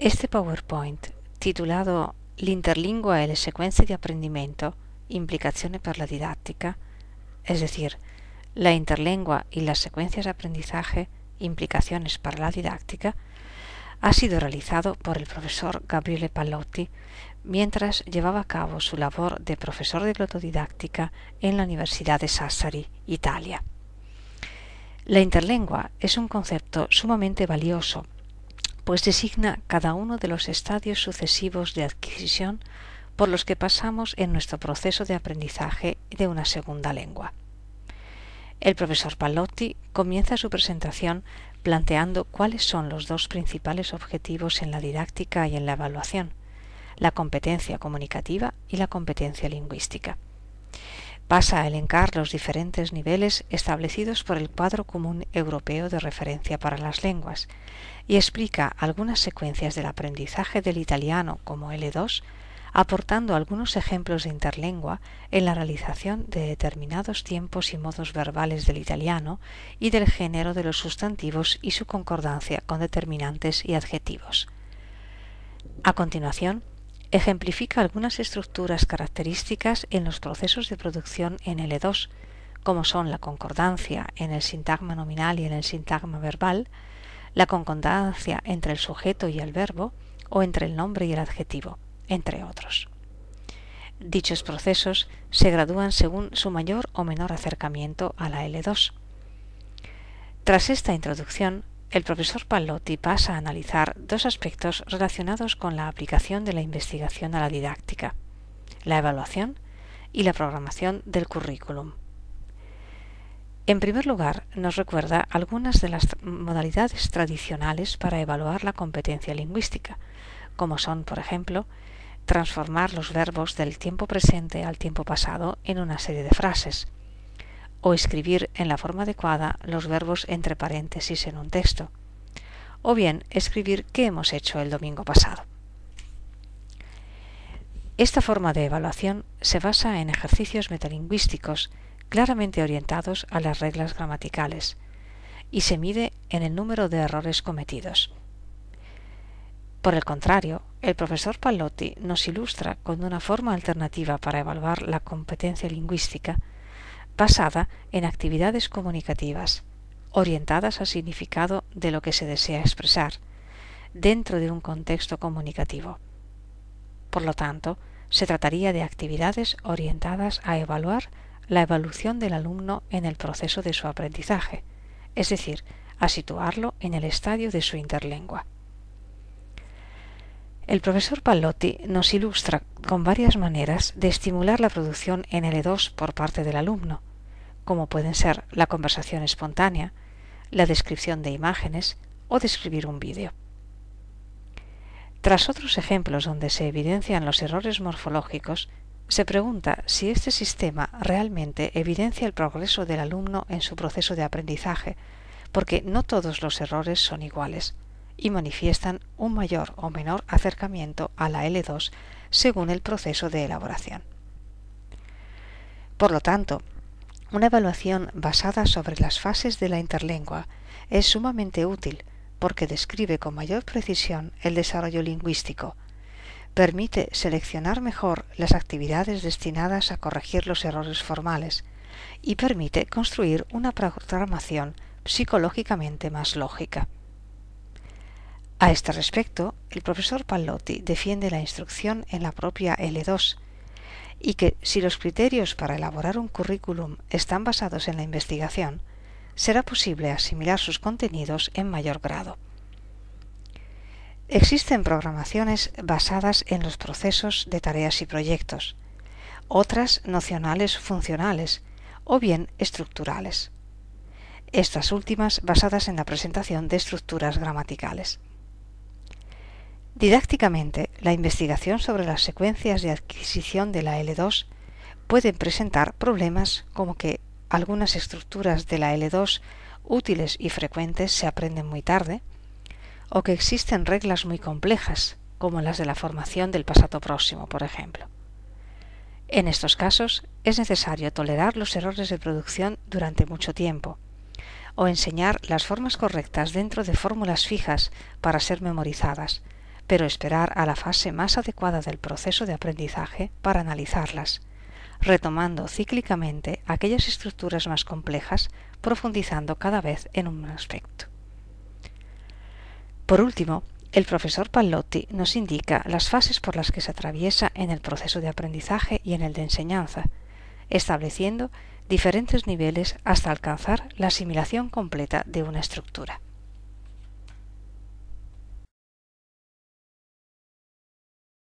Este PowerPoint, titulado L'interlingua e le sequenze di apprendimento, implicazioni per la didáctica, es decir, la interlengua y las secuencias de aprendizaje, implicaciones para la didáctica, ha sido realizado por el profesor Gabriele Pallotti mientras llevaba a cabo su labor de profesor de glotodidáctica en la Universidad de Sassari, Italia. La interlengua es un concepto sumamente valioso, pues designa cada uno de los estadios sucesivos de adquisición por los que pasamos en nuestro proceso de aprendizaje de una segunda lengua. El profesor Pallotti comienza su presentación planteando cuáles son los dos principales objetivos en la didáctica y en la evaluación: la competencia comunicativa y la competencia lingüística. Pasa a elencar los diferentes niveles establecidos por el Cuadro Común Europeo de Referencia para las Lenguas y explica algunas secuencias del aprendizaje del italiano como L2, aportando algunos ejemplos de interlengua en la realización de determinados tiempos y modos verbales del italiano y del género de los sustantivos y su concordancia con determinantes y adjetivos. A continuación, ejemplifica algunas estructuras características en los procesos de producción en L2, como son la concordancia en el sintagma nominal y en el sintagma verbal, la concordancia entre el sujeto y el verbo o entre el nombre y el adjetivo, entre otros. Dichos procesos se gradúan según su mayor o menor acercamiento a la L2. Tras esta introducción, el profesor Pallotti pasa a analizar dos aspectos relacionados con la aplicación de la investigación a la didáctica: la evaluación y la programación del currículum. En primer lugar, nos recuerda algunas de las modalidades tradicionales para evaluar la competencia lingüística, como son, por ejemplo, transformar los verbos del tiempo presente al tiempo pasado en una serie de frases, o escribir en la forma adecuada los verbos entre paréntesis en un texto, o bien escribir qué hemos hecho el domingo pasado. Esta forma de evaluación se basa en ejercicios metalingüísticos claramente orientados a las reglas gramaticales y se mide en el número de errores cometidos. Por el contrario, el profesor Pallotti nos ilustra con una forma alternativa para evaluar la competencia lingüística basada en actividades comunicativas, orientadas al significado de lo que se desea expresar, dentro de un contexto comunicativo. Por lo tanto, se trataría de actividades orientadas a evaluar la evolución del alumno en el proceso de su aprendizaje, es decir, a situarlo en el estadio de su interlengua. El profesor Pallotti nos ilustra con varias maneras de estimular la producción en L2 por parte del alumno, como pueden ser la conversación espontánea, la descripción de imágenes o describir un vídeo. Tras otros ejemplos donde se evidencian los errores morfológicos, se pregunta si este sistema realmente evidencia el progreso del alumno en su proceso de aprendizaje, porque no todos los errores son iguales y manifiestan un mayor o menor acercamiento a la L2 según el proceso de elaboración. Por lo tanto, una evaluación basada sobre las fases de la interlengua es sumamente útil porque describe con mayor precisión el desarrollo lingüístico, permite seleccionar mejor las actividades destinadas a corregir los errores formales y permite construir una programación psicológicamente más lógica. A este respecto, el profesor Pallotti defiende la instrucción en la propia L2 y que si los criterios para elaborar un currículum están basados en la investigación, será posible asimilar sus contenidos en mayor grado. Existen programaciones basadas en los procesos de tareas y proyectos, otras nocionales funcionales o bien estructurales, estas últimas basadas en la presentación de estructuras gramaticales. Didácticamente, la investigación sobre las secuencias de adquisición de la L2 puede presentar problemas como que algunas estructuras de la L2 útiles y frecuentes se aprenden muy tarde, o que existen reglas muy complejas, como las de la formación del pasado próximo, por ejemplo. En estos casos, es necesario tolerar los errores de producción durante mucho tiempo, o enseñar las formas correctas dentro de fórmulas fijas para ser memorizadas, pero esperar a la fase más adecuada del proceso de aprendizaje para analizarlas, retomando cíclicamente aquellas estructuras más complejas, profundizando cada vez en un aspecto. Por último, el profesor Pallotti nos indica las fases por las que se atraviesa en el proceso de aprendizaje y en el de enseñanza, estableciendo diferentes niveles hasta alcanzar la asimilación completa de una estructura.